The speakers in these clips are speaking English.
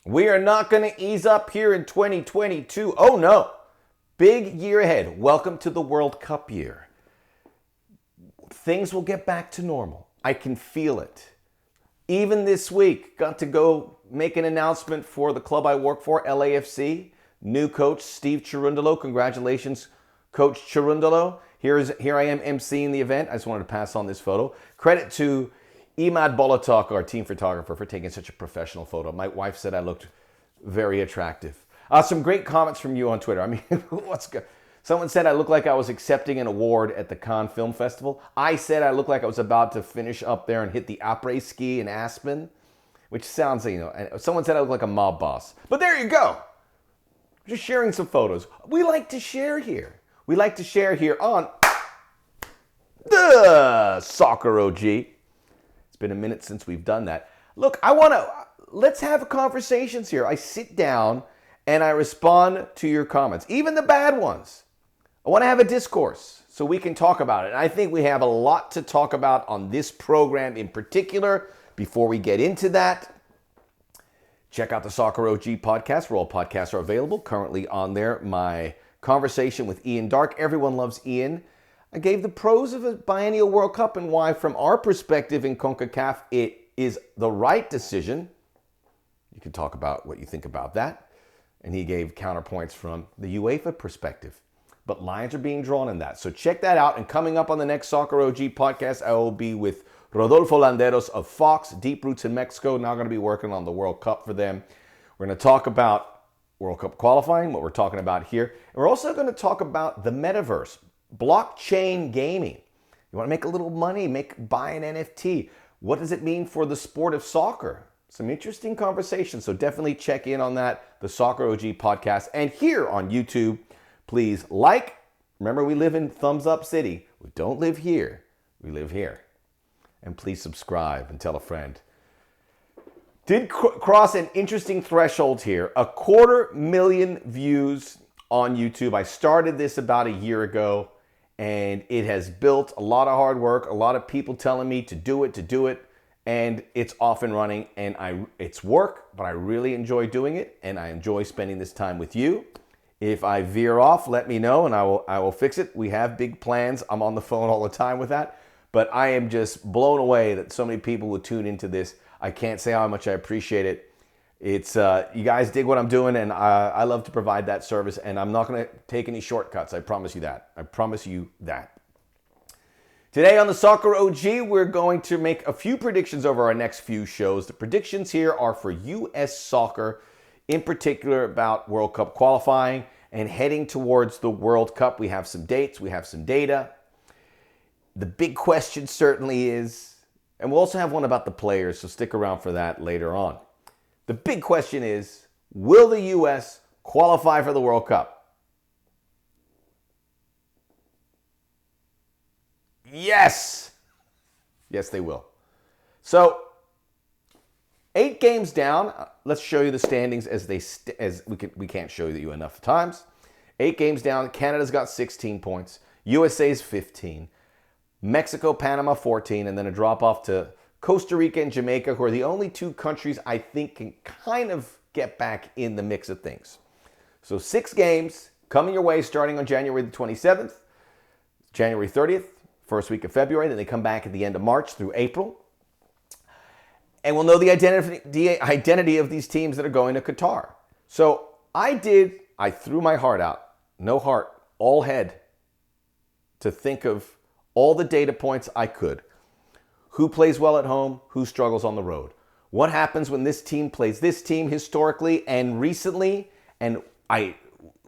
We are not going to ease up here in 2022. Oh no. Big year ahead. Welcome to the World Cup year. Things will get back to normal. I can feel it. Even this week, got to go make an announcement for the club I work for, LAFC. New coach, Steve Cherundolo. Congratulations, Coach Cherundolo. Here I am emceeing the event. I just wanted to pass on this photo. Credit to Imad Bolatok, our team photographer, for taking such a professional photo. My wife said I looked very attractive. Some great comments from you on Twitter. I mean, what's good? Someone said I looked like I was accepting an award at the Cannes Film Festival. I said I looked like I was about to finish up there and hit the après-ski in Aspen, which sounds, someone said I look like a mob boss. But there you go. Just sharing some photos. We like to share here. We like to share here on the Soccer OG. It's been a minute since we've done that. Look, let's have conversations here. I sit down and I respond to your comments, even the bad ones. I want to have a discourse so we can talk about it. And I think we have a lot to talk about on this program in particular. Before we get into that, check out the Soccer OG podcast, where all podcasts are available. Currently on there, my conversation with Ian Darke. Everyone loves Ian. I gave the pros of a biennial World Cup and why, from our perspective in CONCACAF, it is the right decision. You can talk about what you think about that. And he gave counterpoints from the UEFA perspective. But lines are being drawn in that. So check that out. And coming up on the next Soccer OG podcast, I will be with Rodolfo Landeros of Fox, Deep Roots in Mexico. Now going to be working on the World Cup for them. We're going to talk about World Cup qualifying, what we're talking about here. And we're also going to talk about the metaverse. Blockchain gaming. You want to make a little money, buy an NFT. What does it mean for the sport of soccer? Some interesting conversations. So definitely check in on that, the Soccer OG podcast. And here on YouTube, please like. Remember, we live in Thumbs Up City. We don't live here. We live here. And please subscribe and tell a friend. Did cross an interesting threshold here. 250,000 views on YouTube. I started this about a year ago. And it has built a lot of hard work, a lot of people telling me to do it, and it's off and running, and it's work, but I really enjoy doing it, and I enjoy spending this time with you. If I veer off, let me know, and I will fix it. We have big plans. I'm on the phone all the time with that, but I am just blown away that so many people would tune into this. I can't say how much I appreciate it. It's you guys dig what I'm doing, and I love to provide that service, and I'm not going to take any shortcuts. I promise you that. I promise you that. Today on the Soccer OG, we're going to make a few predictions over our next few shows. The predictions here are for U.S. soccer, in particular about World Cup qualifying and heading towards the World Cup. We have some dates. We have some data. The big question certainly is, and we'll also have one about the players, so stick around for that later on. The big question is, will the U.S. qualify for the World Cup? Yes! Yes, they will. So, 8 games down. Let's show you the standings as we can't show you enough times. 8 games down. Canada's got 16 points. USA's 15. Mexico, Panama, 14. And then a drop off to Costa Rica and Jamaica, who are the only 2 countries I think can kind of get back in the mix of things. So 6 games coming your way starting on January the 27th, January 30th, first week of February. Then they come back at the end of March through April. And we'll know the identity of these teams that are going to Qatar. So I threw my heart out, no heart, all head, to think of all the data points I could. Who plays well at home? Who struggles on the road? What happens when this team plays this team historically and recently? And I,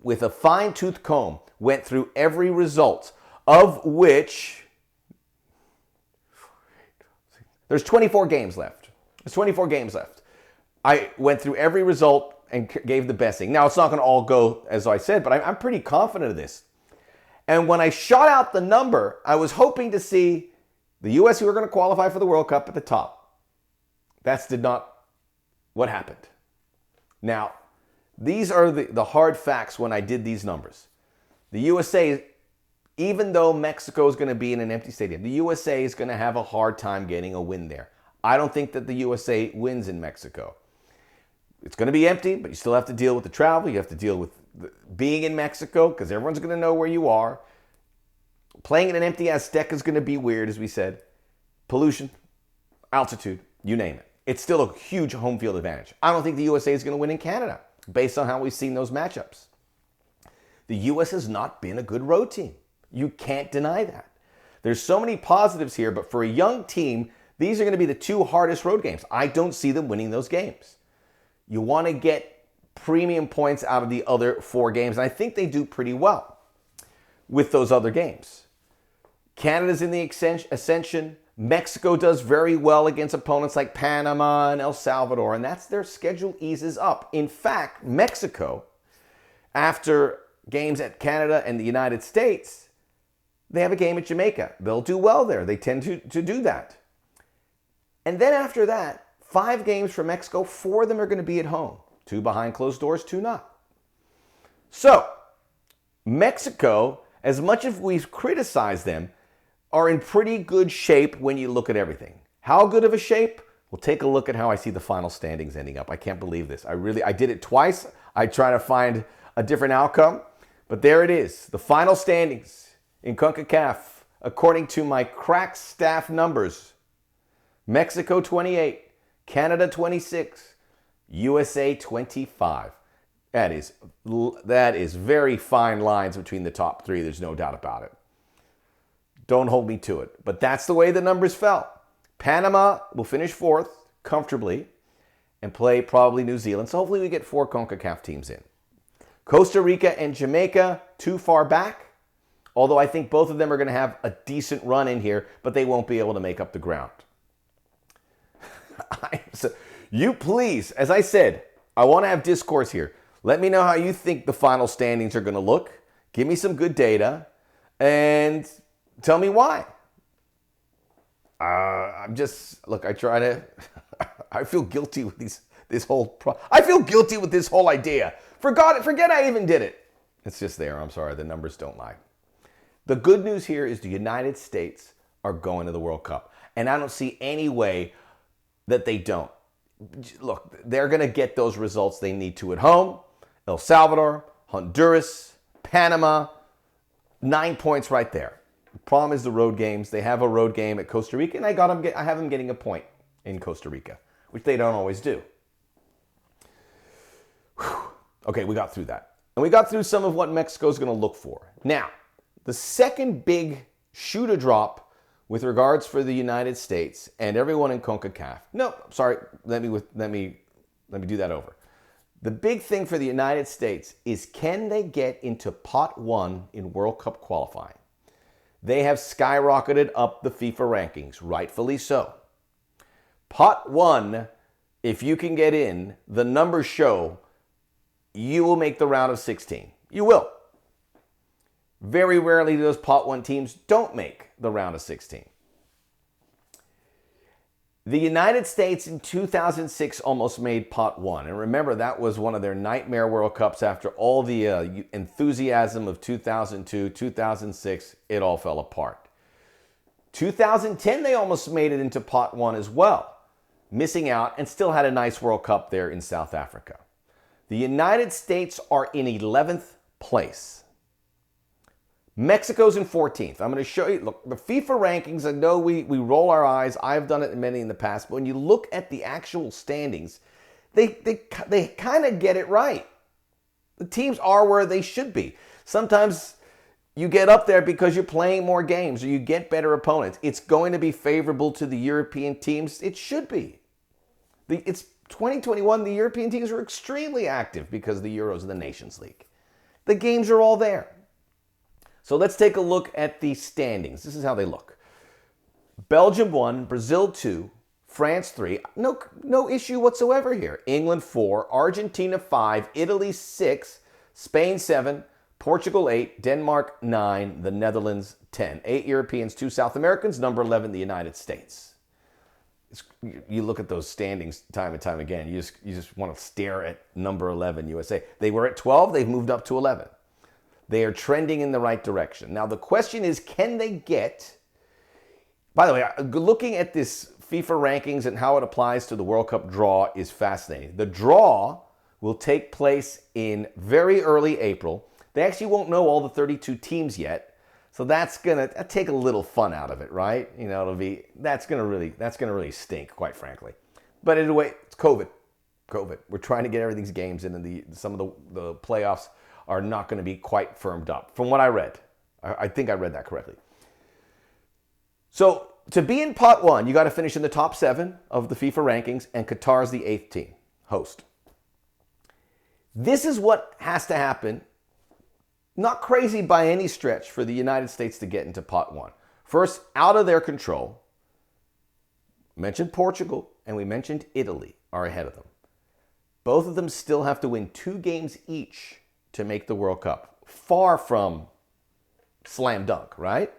with a fine-tooth comb, went through every result, of which there's 24 games left. There's 24 games left. I went through every result and gave the besting. Now, it's not going to all go as I said, but I'm pretty confident of this. And when I shot out the number, I was hoping to see the U.S. who are going to qualify for the World Cup at the top. That's not what happened. Now, these are the hard facts when I did these numbers. The USA, even though Mexico is going to be in an empty stadium, the USA is going to have a hard time getting a win there. I don't think that the USA wins in Mexico. It's going to be empty, but you still have to deal with the travel. You have to deal with being in Mexico because everyone's going to know where you are. Playing in an empty Azteca is going to be weird, as we said. Pollution, altitude, you name it. It's still a huge home field advantage. I don't think the USA is going to win in Canada based on how we've seen those matchups. The U.S. has not been a good road team. You can't deny that. There's so many positives here, but for a young team, these are going to be the two hardest road games. I don't see them winning those games. You want to get premium points out of the other 4 games, and I think they do pretty well with those other games. Canada's in the ascension. Mexico does very well against opponents like Panama and El Salvador, and that's their schedule eases up. In fact, Mexico, after games at Canada and the United States, they have a game at Jamaica. They'll do well there. They tend to do that. And then after that, 5 games for Mexico, 4 of them are going to be at home. 2 behind closed doors, 2 not. So, Mexico, as much as we've criticized them, are in pretty good shape when you look at everything. How good of a shape? Well, take a look at how I see the final standings ending up. I can't believe this. I did it twice. I try to find a different outcome, but there it is. The final standings in CONCACAF, according to my crack staff numbers. Mexico 28, Canada 26, USA 25. That is very fine lines between the top 3. There's no doubt about it. Don't hold me to it. But that's the way the numbers fell. Panama will finish 4th comfortably and play probably New Zealand. So hopefully we get 4 CONCACAF teams in. Costa Rica and Jamaica, too far back. Although I think both of them are going to have a decent run in here, but they won't be able to make up the ground. You please, as I said, I want to have discourse here. Let me know how you think the final standings are going to look. Give me some good data and tell me why. I try to, I feel guilty with I feel guilty with this whole idea. Forget I even did it. It's just there. I'm sorry. The numbers don't lie. The good news here is the United States are going to the World Cup. And I don't see any way that they don't. Look, they're going to get those results they need to at home. El Salvador, Honduras, Panama, 9 points right there. The problem is the road games. They have a road game at Costa Rica, and I have them getting a point in Costa Rica, which they don't always do. Whew. Okay, we got through that. And we got through some of what Mexico's going to look for. Now, the second big shoe to drop with regards for the United States and everyone in CONCACAF. No, sorry, let me do that over. The big thing for the United States is, can they get into pot 1 in World Cup qualifying? They have skyrocketed up the FIFA rankings, rightfully so. Pot 1, if you can get in, the numbers show you will make the round of 16. You will. Very rarely do those pot 1 teams don't make the round of 16. The United States in 2006 almost made pot 1. And remember, that was one of their nightmare World Cups after all the enthusiasm of 2002, 2006. It all fell apart. 2010, they almost made it into pot 1 as well, missing out, and still had a nice World Cup there in South Africa. The United States are in 11th place. Mexico's in 14th. I'm going to show you, look, the FIFA rankings, I know we roll our eyes. I've done it in many in the past. But when you look at the actual standings, they kind of get it right. The teams are where they should be. Sometimes you get up there because you're playing more games or you get better opponents. It's going to be favorable to the European teams. It should be. It's 2021. The European teams are extremely active because of the Euros and the Nations League. The games are all there. So let's take a look at the standings. This is how they look. Belgium 1, Brazil 2, France 3. No issue whatsoever here. England 4, Argentina 5, Italy 6, Spain 7, Portugal 8, Denmark 9, the Netherlands 10. 8 Europeans, 2 South Americans, number 11, the United States. You look at those standings time and time again. You just want to stare at number 11, USA. They were at 12. They've moved up to 11. They are trending in the right direction. Now, the question is, can they get... By the way, looking at this FIFA rankings and how it applies to the World Cup draw is fascinating. The draw will take place in very early April. They actually won't know all the 32 teams yet, so that's gonna take a little fun out of it, right? You know, that's gonna really stink, quite frankly. But anyway, it's COVID. We're trying to get everything's games in, and some of the playoffs are not going to be quite firmed up, from what I read. I think I read that correctly. So to be in pot one, you got to finish in the top 7 of the FIFA rankings, and Qatar is the 8th team, host. This is what has to happen. Not crazy by any stretch for the United States to get into pot one. First, out of their control, mentioned Portugal and we mentioned Italy are ahead of them. Both of them still have to win 2 games each to make the World Cup. Far from slam dunk, right?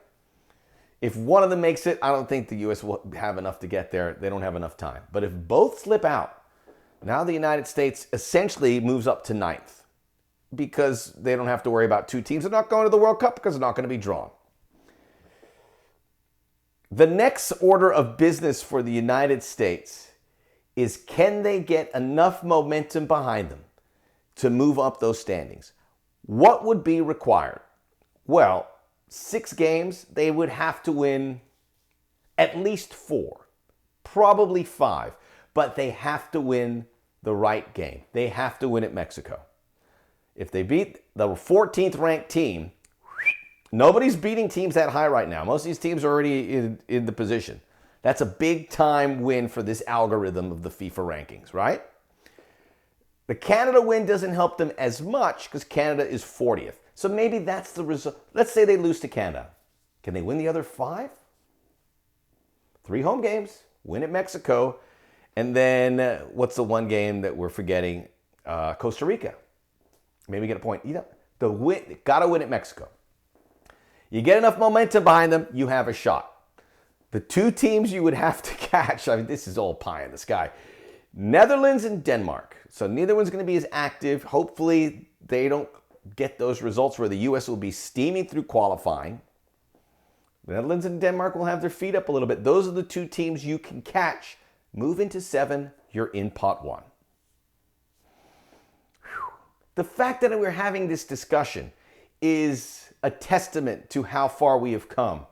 If one of them makes it, I don't think the U.S. will have enough to get there. They don't have enough time. But if both slip out, now the United States essentially moves up to 9th because they don't have to worry about 2 teams. They're not going to the World Cup because they're not going to be drawn. The next order of business for the United States is, can they get enough momentum behind them to move up those standings? What would be required? Well, 6 games, they would have to win at least 4, probably 5, but they have to win the right game. They have to win at Mexico. If they beat the 14th ranked team, nobody's beating teams that high right now. Most of these teams are already in the position. That's a big time win for this algorithm of the FIFA rankings, right? The Canada win doesn't help them as much because Canada is 40th. So maybe that's the result. Let's say they lose to Canada. Can they win the other 5? 3 home games, win at Mexico, and then what's the one game that we're forgetting? Costa Rica. Maybe get a point. You know, gotta win at Mexico. You get enough momentum behind them, you have a shot. The 2 teams you would have to catch, I mean, this is all pie in the sky. Netherlands and Denmark. So neither one's going to be as active. Hopefully they don't get those results where the U.S. will be steaming through qualifying. The Netherlands and Denmark will have their feet up a little bit. Those are the 2 teams you can catch. Move into 7, you're in pot 1. Whew. The fact that we're having this discussion is a testament to how far we have come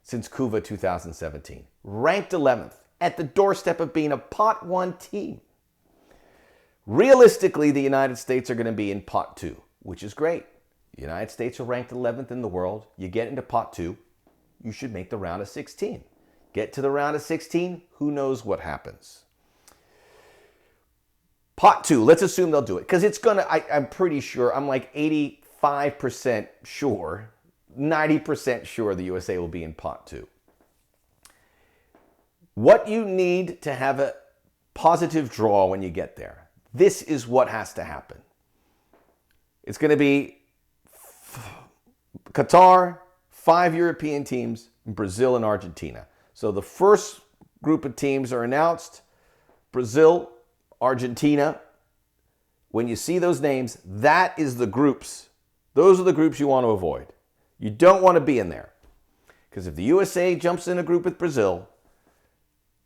since CUVA 2017. Ranked 11th, at the doorstep of being a pot 1 team. Realistically, the United States are going to be in pot 2, which is great. The United States are ranked 11th in the world. You get into pot 2, you should make the round of 16. Get to the round of 16, who knows what happens. Pot 2, let's assume they'll do it. Because it's going to, I'm pretty sure, I'm like 85% sure, 90% sure the USA will be in pot 2. What you need to have a positive draw when you get there. This is what has to happen. It's going to be Qatar, 5 European teams, Brazil and Argentina. So the first group of teams are announced. Brazil, Argentina. When you see those names, that is the groups. Those are the groups you want to avoid. You don't want to be in there. Because if the USA jumps in a group with Brazil,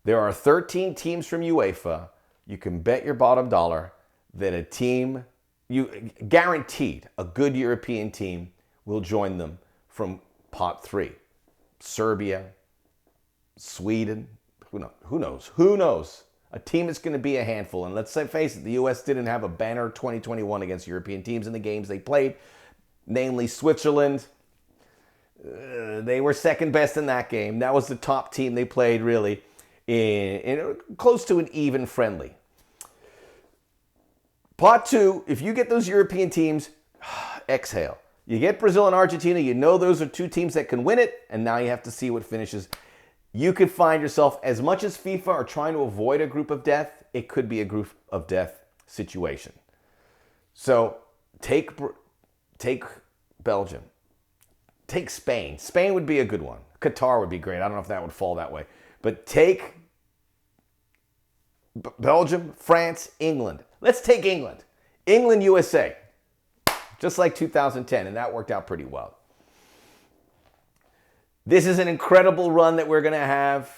there are 13 teams from UEFA. You can bet your bottom dollar that a team, guaranteed, a good European team will join them from pot 3. Serbia, Sweden, who knows? A team that's going to be a handful. And let's face it, the U.S. didn't have a banner 2021 against European teams in the games they played, namely Switzerland. They were second best in that game. That was the top team they played, really, in close to an even friendly. Pot 2, if you get those European teams, exhale. You get Brazil and Argentina, you know those are 2 teams that can win it, and now you have to see what finishes. You could find yourself, as much as FIFA are trying to avoid a group of death, it could be a group of death situation. So take Belgium. Take Spain. Spain would be a good one. Qatar would be great. I don't know if that would fall that way. But take Belgium, France, England. Let's take England. England, USA. Just like 2010, and that worked out pretty well. This is an incredible run that we're going to have.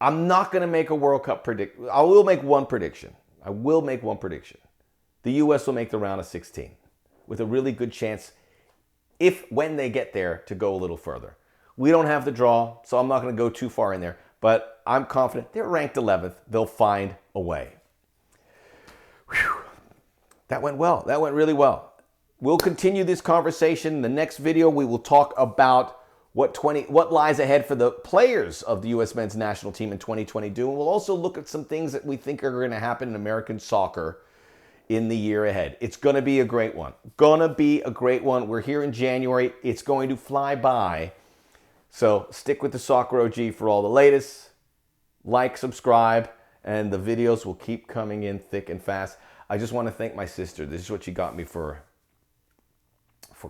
I'm not going to make a World Cup prediction. I will make one prediction. I will make one prediction. The U.S. will make the round of 16 with a really good chance, when they get there, to go a little further. We don't have the draw, so I'm not going to go too far in there. But I'm confident they're ranked 11th. They'll find a way. Whew. That went well. That went really well. We'll continue this conversation. In the next video, we will talk about what lies ahead for the players of the U.S. men's national team in 2022. And we'll also look at some things that we think are going to happen in American soccer in the year ahead. It's going to be a great one. Gonna be a great one. We're here in January. It's going to fly by. So stick with the Soccer OG for all the latest. Like, subscribe, and the videos will keep coming in thick and fast. I just want to thank my sister. This is what she got me for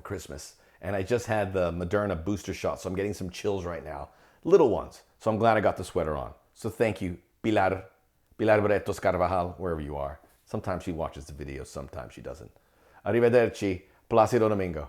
Christmas. And I just had the Moderna booster shot, so I'm getting some chills right now. Little ones. So I'm glad I got the sweater on. So thank you, Pilar Bretos Carvajal, wherever you are. Sometimes she watches the videos, sometimes she doesn't. Arrivederci. Placido Domingo.